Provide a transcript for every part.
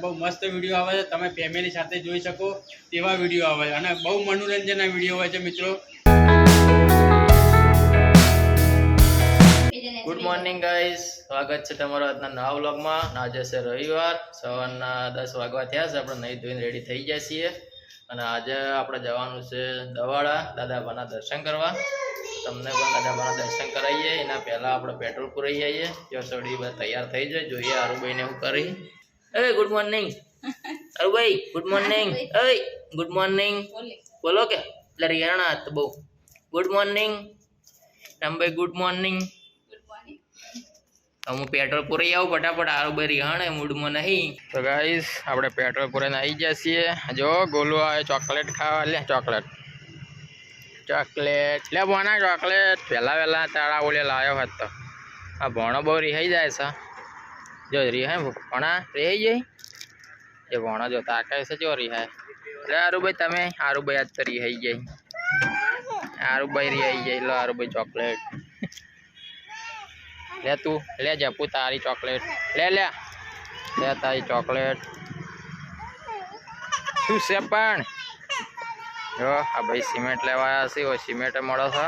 બહુ મસ્ત વિડીયો આવે છે, તમે ફેમિલી સાથે જોઈ શકો તેવા વિડીયો આવે છે અને બહુ મનોરંજનના વિડીયો હોય છે મિત્રો. ગુડ મોર્નિંગ ગાઈસ, સ્વાગત છે તમારો આજના નવા વ્લોગમાં. આજે છે રવિવાર, સવારના 10 વાગવા થયા છે. આપણે નહીં ધોઈને રેડી થઈ ગયા છીએ અને આજે આપણે જવાનું છે દવાડા દાદાબાના દર્શન કરવા. તમને પણ દાદાબાના દર્શન કરાવીએ. એના પહેલાં આપણે પેટ્રોલ પુરાઈ આવીએ. ત્યાં સડી બધા તૈયાર થઈ જાય. જોઈએ આરુભાઈને હું કરી. એ ગુડ મોર્નિંગ આરુભાઈ, ગુડ મોર્નિંગ. એ ગુડ મોર્નિંગ બોલો કે એટલે રિયાણા તો બહુ good morning. Rambhai good morning. હું પેટ્રોલ પૂરાઈ આવું ફટાફટ. આરુભાઈ રિહાણે મૂડમાં નહીં. તો ગાઈસ આપણે પેટ્રોલ પૂરાઈને આવી ગયા છીએ. જો ગોલું આવે ચોકલેટ ખાવા. લે ચોકલેટ ચોકલેટ લે ભોણા ચોકલેટ. વહેલા તાળા ઓલે લાવ્યો હોત તો. આ ભોણો બહુ રિહાઈ જાય છે. જો રિહાય ભોણા રિહાઈ જાય. એ ભોણો જો તાકાય છે જો રિહાય. લે આરુભાઈ તમે. આરુભાઈ આજ તો રિહાઈ જાય. આરુભાઈ રિહાઈ જાય. લો આરુભાઈ ચોકલેટ લે. તું લે જપુ તારી ચોકલેટ. લે લે લે તારી ચોકલેટ. શું છે પણ જો આ ભાઈ સિમેન્ટ લેવા આવ્યા છે. સિમેન્ટ મળો છે.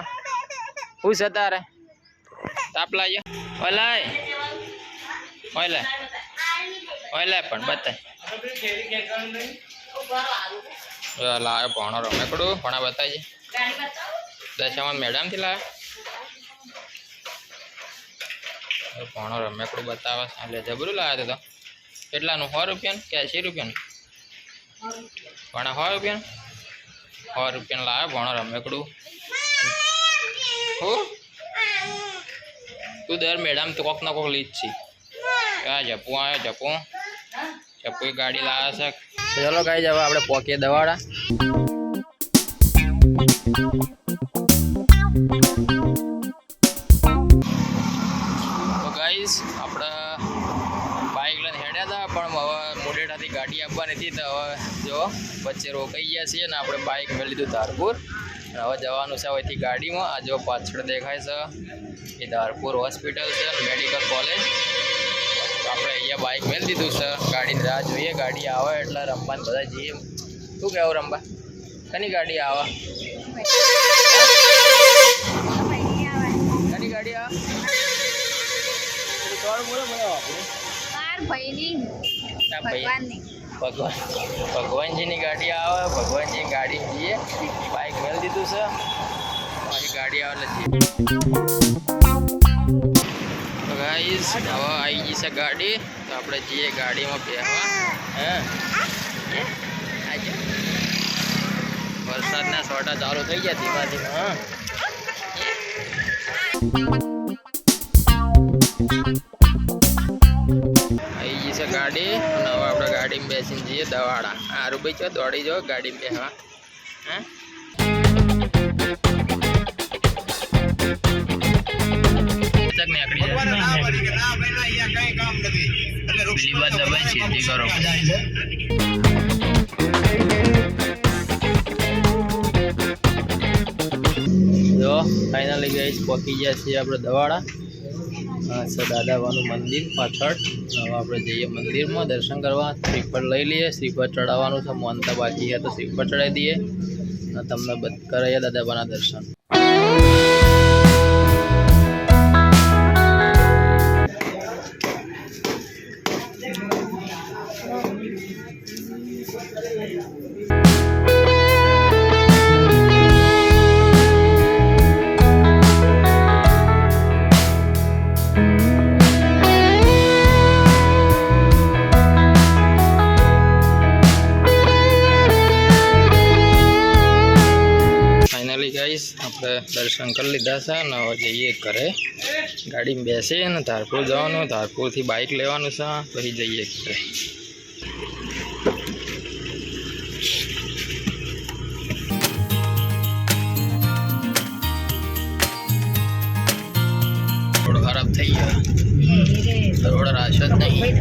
શું છે તારે? તાપ લાગ્યો? ઓલાય ઓલે ઓલે પણ બતાય. લાવ્યો ભણો રમેકડું. ભણા બતાવી દશામાં મેડમથી લાવ્યો ભણો રમેકડું બતાવે. એટલે જબરું લાવ્યો તો. કેટલાનું? 100 રૂપિયાનું કે 80 રૂપિયાનું? ભણા 100 રૂપિયાનું. 100 રૂપિયાનું લાવ્યો ભણો રમેકડું. હું તું દર મેડમ તો કોક ના કોક લીધ છે. ક્યાં જપુ આવ્યો? જપુ ગાડી લાવે છે. ચલો ગાઈ જવા આપણે પોકીએ દવાડા. તો ગાઈસ આપણે બાઇક લઈને હેડ્યા હતા પણ હવે મોડેટાથી ગાડી આપવાની હતી તો હવે જો વચ્ચે રોકાઈ ગયા છીએ ને આપણે બાઇક મેળવી લીધું ધારપુર. હવે જવાનું છે અહીંથી ગાડીમાં. આ જો પાછળ દેખાય છે એ ધારપુર હોસ્પિટલ છે મેડિકલ કોલેજ. આપણે અહીંયા બાઇક મેળવી દીધું છે. ગાડીની રાહ જોઈએ. ગાડી આવે એટલે રમવાને બધા જઈએ. શું કહેવું રમવા? કની ગાડી આવે? કની ગાડી આવે? ભગવાનજીની ગાડી આવે. ભગવાનજીની ગાડી જઈએ. બાઇક મેળવી દીધું છે. મારી ગાડી આવે એટલે જઈએ. ગાઈસ હવે આવી ગઈ છે ગાડી. તો આપણે જઈએ ગાડીમાં બેસવા. હા વરસાદના છોટા ચાલુ થઈ ગયા ધીમા ધીમા. હા આવી ગઈ છે ગાડી અને હવે આપણે ગાડીમાં બેસીને જઈએ દવાડા. આરુભાઈ છો દોડી જાઓ ગાડીમાં બેસવા. હા જો ફાઇનલી ગઈશ પહોંચી ગયા છીએ આપણે દવાડા. છે દાદાબાનું મંદિર પાછળ. હવે આપણે જઈએ મંદિરમાં દર્શન કરવા. શ્રીફળ લઈ લઈએ. શ્રીફળ ચડાવવાનું છે. મોનતા બાકી છે તો શ્રીફળ ચડાવી દઈએ અને તમને કરાવીએ દાદાબાના દર્શન. આપણે દર્શન કરી લીધા છે અને હવે જઈએ ઘરે. ગાડીમાં બેસીએ અને ધારપુર જવાનું. ધારપુરથી બાઇક લેવાનું છે પછી જઈએ ઘરે. રોડ ખરાબ થઈ ગયો. રોડ રાશો જ નહીં.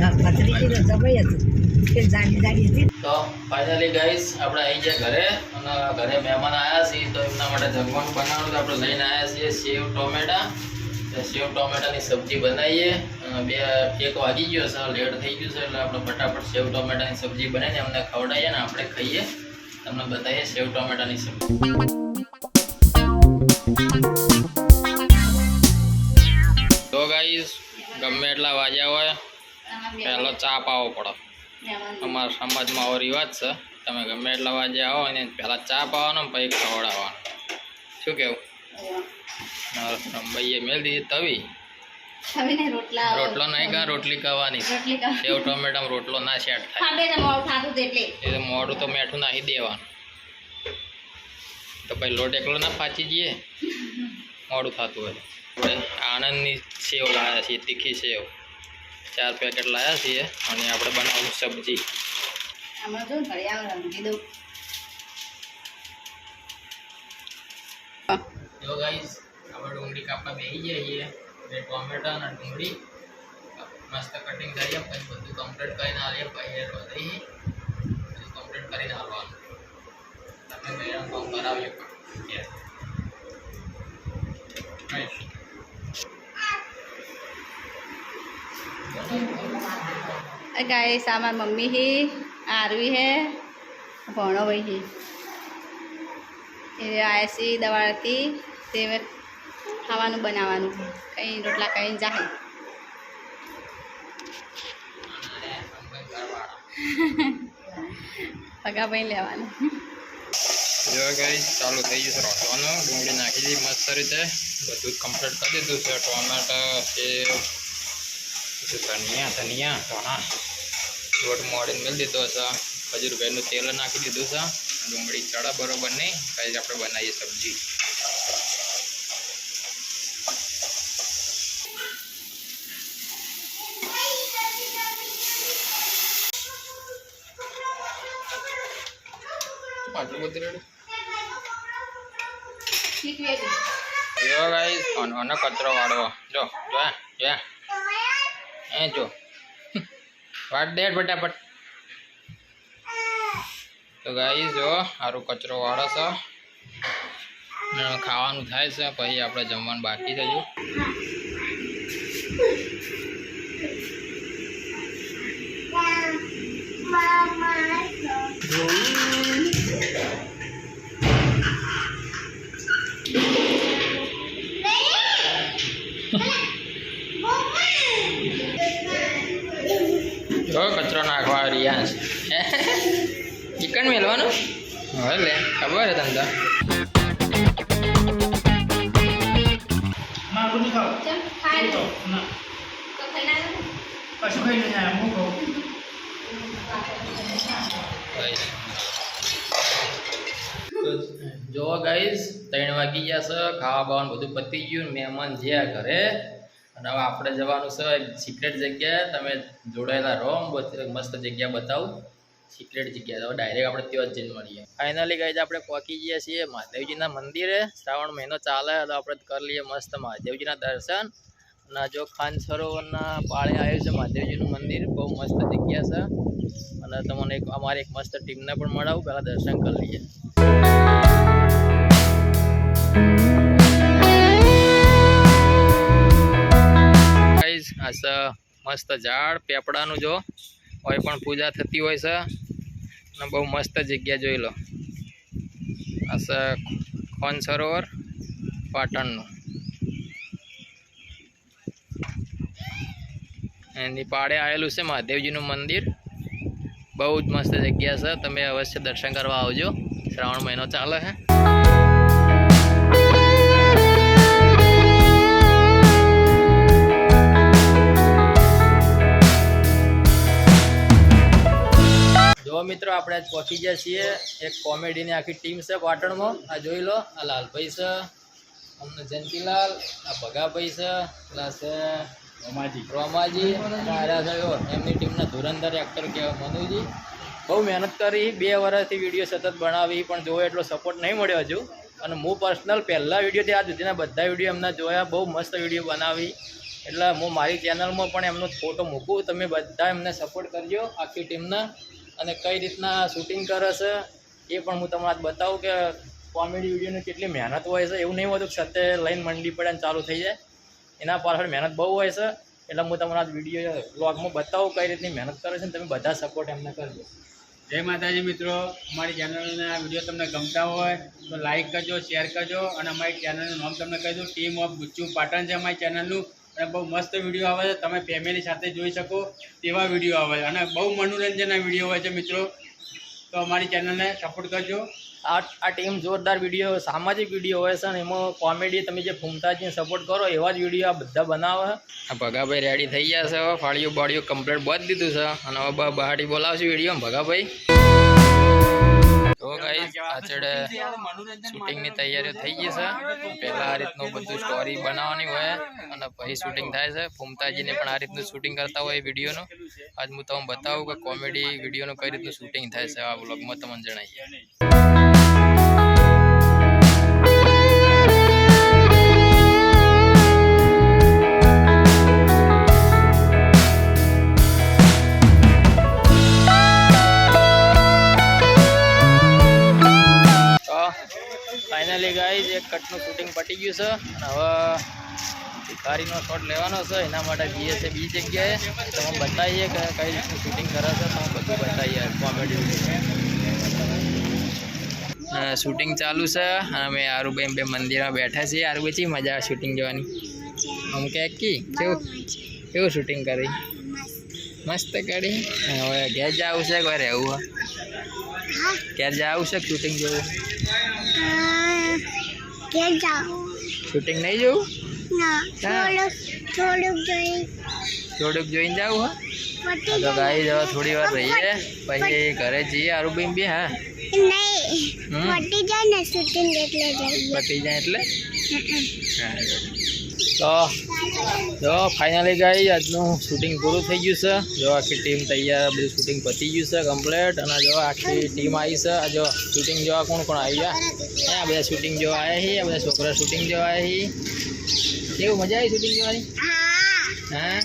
તો ફાઇનલી ગાઈસ આપણે આવી ગયા ઘરે અને ઘરે મહેમાન આવ્યા છીએ તો એમના માટે જમવાનું બનાવવાનું તો આપણે લઈને આવ્યા છીએ સેવ ટોમેટા. સેવ ટોમેટાની સબ્જી બનાવીએ. અને 1 વાગી ગયો છે, લેટ થઈ ગયું છે, એટલે આપણે ફટાફટ સેવ ટોમેટાની સબ્જી બનાવીને અમને ખવડાવીએ ને આપણે ખાઈએ, તમને બતાવીએ સેવ ટોમેટાની સબ્જી. તો ગાઈસ ગમે એટલા વાગ્યા હોય પહેલો ચા પાવો પડે. અમારા સમાજમાં આવો રિવાજ છે, તમે ગમે એટલા વાગ્યા આવો અને પહેલાં ચા પાવાનો પછી ખવડાવવાનો. શું કેવું? ભાઈએ મેળ દીધી તવી, રોટલો નહીં કા રોટલી ખાવાની. સેવ ટોમેટામાં રોટલો ના સેટ થાય, એ મોડું તો મેઠું નાખી દેવાનું, તો પછી લોટ એકલો ના પાચી જઈએ મોડું થતું હોય. આપણે આણંદની સેવ લાવ્યા છીએ, તીખી સેવ 4 પેકેટ લાવ્યા છીએ અને આપણે બનાવવું સબ્જી. જો ગાઈસ આપણે ડુંગળી કાપવા બેસી જઈએ છીએ, ટોમેટા અને ડુંગળી મસ્ત કટિંગ કરીએ, પછી બધું કમ્પ્લીટ કરીને આવીએ, પછી બધું કમ્પ્લીટ કરીને આવવાનું. તમે મેળા કામ કરાવજો गाइस हमार मम्मी ही आरवी है भणो भाई ही એ આયા છે દવાડથી તે ખાવાનું બનાવવાનું, કંઈ રોટલા કંઈ જાહે. પગા ભાઈ લેવાનું. જો ગાઈસ ચાલુ થઈ ગયું છે રોટવાનું, ડુંગળી નાખી દીધી મસ્ત રીતે, બધું કમ્પ્લીટ કરી દીધું છે. ટોમેટા સેવ ધનિયા ધાણા લોટ મોડીને મેળ દીધો છે, ખજૂરભાઈનું તેલ નાખી દીધું છે. ડુંગળી ચડા બરોબર નહીં, પછી આપણે બનાવીએ સબ્જી. આટલું બધું રેડી. જો ગાઈસ આનો કચરો વાળવો, જો જો જો વાટ દે ફટાફટ. તો ગાઈસ જો સારું કચરો વાળો છે, ખાવાનું થાય છે, પછી આપણે જમવાનું બાકી થયું. જો કચરો નાખવા રિયાસ ચિકન મેળવાનું હવે લે ખબર છે તમને. જો ગાઈસ 3 વાગી ગયા છે, ખાવા બાવાનું બધું પતી ગયું, મહેમાન જ્યાં ઘરે, અને હવે આપણે જવાનું છે સિક્રેટ જગ્યાએ. તમે જોડાયેલા રહો, મસ્ત જગ્યા બતાવું, સિક્રેટ જગ્યા. તો ડાયરેક્ટ આપણે ત્યાં જ જઈને મળીએ. ફાઇનલી ગાઈસ આપણે પહોંચી ગયા છીએ મહાદેવજીના મંદિરે. શ્રાવણ મહિનો ચાલે તો આપણે કરી લઈએ મસ્ત મહાદેવજીના દર્શન. અને જો ખાન સરોવરના પાળે આવ્યું છે મહાદેવજીનું મંદિર, બહુ મસ્ત જગ્યા છે. અને તમને અમારી એક મસ્ત ટીમને પણ મળાવું, પહેલાં દર્શન કરી લઈએ. આ મસ્ત ઝાડ પેપડાનું, જો હોય પણ પૂજા થતી હોય છે, અને બહુ મસ્ત જગ્યા જોઈ લો. આ ખાન સરોવર પાટણનું, એની પાળે આવેલું છે મહાદેવજીનું મંદિર. બહુ જ મસ્ત જગ્યા છે, તમે અવશ્ય દર્શન કરવા આવજો. શ્રાવણ મહિનો ચાલે છે. જો મિત્રો આપણે આજ પહોંચી ગયા છીએ. એક કોમેડીની આખી ટીમ છે પાટણમાં. આ જોઈ લો, આ લાલભાઈ છે, અમને જયંતિલાલ, આ ભગાભાઈ છે, પેલા છે રોમાજી, એમની ટીમના ધુરંધર એક્ટર કહેવાય મનુજી. બહુ મહેનત કરી, 2 વર્ષથી વિડીયો સતત બનાવી, પણ જોવો એટલો સપોર્ટ નહીં મળ્યો હજુ. અને હું પર્સનલ પહેલા વિડીયોથી આજ સુધીના બધા વિડીયો એમના જોયા, બહુ મસ્ત વિડીયો બનાવી. એટલે હું મારી ચેનલમાં પણ એમનો ફોટો મૂકું, તમે બધા એમને સપોર્ટ કરજો આખી ટીમને. અને કઈ રીતના શૂટિંગ કરે છે એ પણ હું તમને આજ બતાવું કે કોમેડી વિડીયોની કેટલી મહેનત હોય છે. એવું નહીં હોતું કે સત્ય લઈને મંડી પડે અને ચાલુ થઈ જાય, એના પાછળ મહેનત બહુ હોય છે. એટલે હું તમારા વિડીયો વ્લોગમાં બતાવું કઈ રીતની મહેનત કરે છે ને તમે બધા સપોર્ટ એમને કરજો. જય માતાજી મિત્રો, અમારી ચેનલના વિડીયો તમને ગમતા હોય તો લાઈક કરજો, શેર કરજો અને અમારી ચેનલનું નામ તમને કહી દઉં, ટીમ ઓફ ગુચ્ચુ પાટણ છે અમારી ચેનલનું. અને બહુ મસ્ત વિડીયો આવે છે, તમે ફેમિલી સાથે જોઈ શકો તેવા વિડીયો આવે છે અને બહુ મનોરંજનના વિડીયો હોય છે મિત્રો. તો અમારી ચેનલને સપોર્ટ કરજો. આ ટીમ જોરદાર વિડીયો, સામાજિક વિડીયો હોય છે ને એમાં કોમેડી તમે જે ફૂમતાજીને સપોર્ટ કરો એવા જ વિડીયો આ બધા બનાવે. આ ભગાભાઈ રેડી થઈ ગયા છે, હવે ફાળીઓ બાળીઓ કમ્પ્લીટ બાંધી દીધું છે અને હવે બહાટી બોલાવશું વિડીયો ભગાભાઈ. તો ગાઈસ આચડે શૂટિંગની તૈયારીઓ થઈ ગઈ છે. પહેલાં આ રીતનું બધું સ્ટોરી બનાવવાની હોય અને પછી શૂટિંગ થાય છે. ફૂમતાજીને પણ આ રીતનું શૂટિંગ કરતા હોય વિડીયોનું. આજ હું તમને બતાવું કે કોમેડી વિડીયોનું કઈ રીતનું શૂટિંગ થાય છે. આ વ્લોગમાં તમને જણાવીએ. ફાઇનલી ગાઈઝ એક કટનું શૂટિંગ પટી ગયું છે અને હવે ભિખારીનો શોટ લેવાનો છે. એના માટે જઈએ છે બીજી જગ્યાએ. તમે બતાવીએ કે કઈ રીતનું શૂટિંગ કરે છે, તમે બધું બતાવીએ કોમેડી. શૂટિંગ ચાલુ છે અને અમે આરુભાઈ બે મંદિરમાં બેઠા છીએ. આરુભાઈ ચી મજા આવે શૂટિંગ જોવાની? આમ કે કેવું શૂટિંગ કરી? મસ્ત કરી. હવે ઘેર જવું છે કે રહેવું? ઘેર જવું છે શૂટિંગ જોવું? શૂટિંગ નહીં જોવું? થોડુંક જોઈને જવું? હા તો ગાઈ જવા થોડી વાર રહીએ પછી ઘરે જઈએ. આરુભાઈ બે હા પટી જાય એટલે તો જો ફાઇનલી ગાઈ આજનું શૂટિંગ પૂરું થઈ ગયું છે. જો આખી ટીમ તૈયાર, બધું શૂટિંગ પતી ગયું છે કમ્પ્લીટ. અને જો આખી ટીમ આવી છે. આ જો શૂટિંગ જોવા કોણ કોણ આવી ગયા? આ બધા શૂટિંગ જોવા આવ્યા છીએ. આ બધા છોકરા શૂટિંગ જોવા આવ્યા છીએ. કેવું મજા આવી શૂટિંગ જોવાની? હા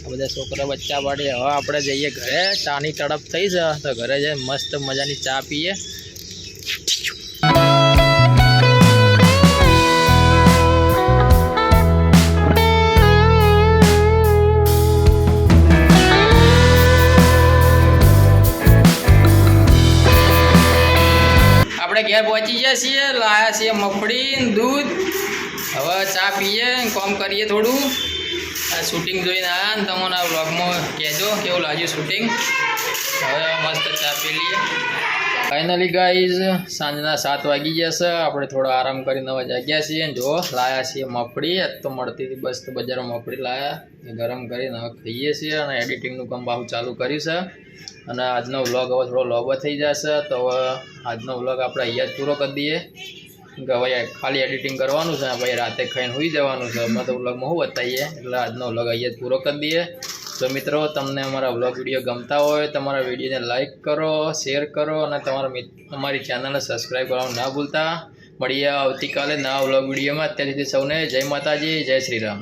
આ બધા છોકરા બચ્ચા પાડી. હવે આપણે જઈએ ઘરે. ચાની તડપ થઈ છે તો ઘરે જઈને મસ્ત મજાની ચા પીએ. આપણે ઘેર પહોંચી ગયા છીએ, લાયા છીએ મગફળી દૂધ. હવે ચા પીએ, કામ કરીએ થોડું. આ શૂટિંગ જોઈને આવ્યા ને તમને આ વ્લોગમાં કહેજો કેવું લાગ્યું શૂટિંગ. હવે મસ્ત ચા પી લઈએ. ફાઇનલી ગાઈઝ સાંજના 7 વાગી ગયા છે. આપણે થોડો આરામ કરીને હવે જાગ્યા છીએ. જો લાયા છીએ મગફળી. આજ તો મળતી હતી બસ, તો બજારમાં મગફળી લાયા, ગરમ કરીને હવે ખાઈએ છીએ. અને એડિટિંગનું કામ બાહુ ચાલુ કર્યું છે. અને આજનો વ્લોગ હવે થોડો લોબો થઈ જશે તો હવે આજનો વ્લોગ આપણે અહીંયા જ પૂરો કરી દઈએ. કે હવે ખાલી એડિટિંગ કરવાનું છે, ભાઈ રાતે ખાઈને સુઈ જવાનું છે. અમે તો વ્લોગમાં શું બતાવીએ, એટલે આજનો વ્લોગ અહીંયા જ પૂરો કરી દઈએ. તો મિત્રો તમને અમારા વ્લોગ વિડીયો ગમતા હોય તમારા વિડીયોને લાઇક કરો, શેર કરો અને અમારી ચેનલને સબસ્ક્રાઈબ કરવાનું ના ભૂલતા. મળીએ આવતીકાલે નવા વ્લોગ વિડીયોમાં. અત્યાર સુધી સૌને જય માતાજી, જય શ્રી રામ.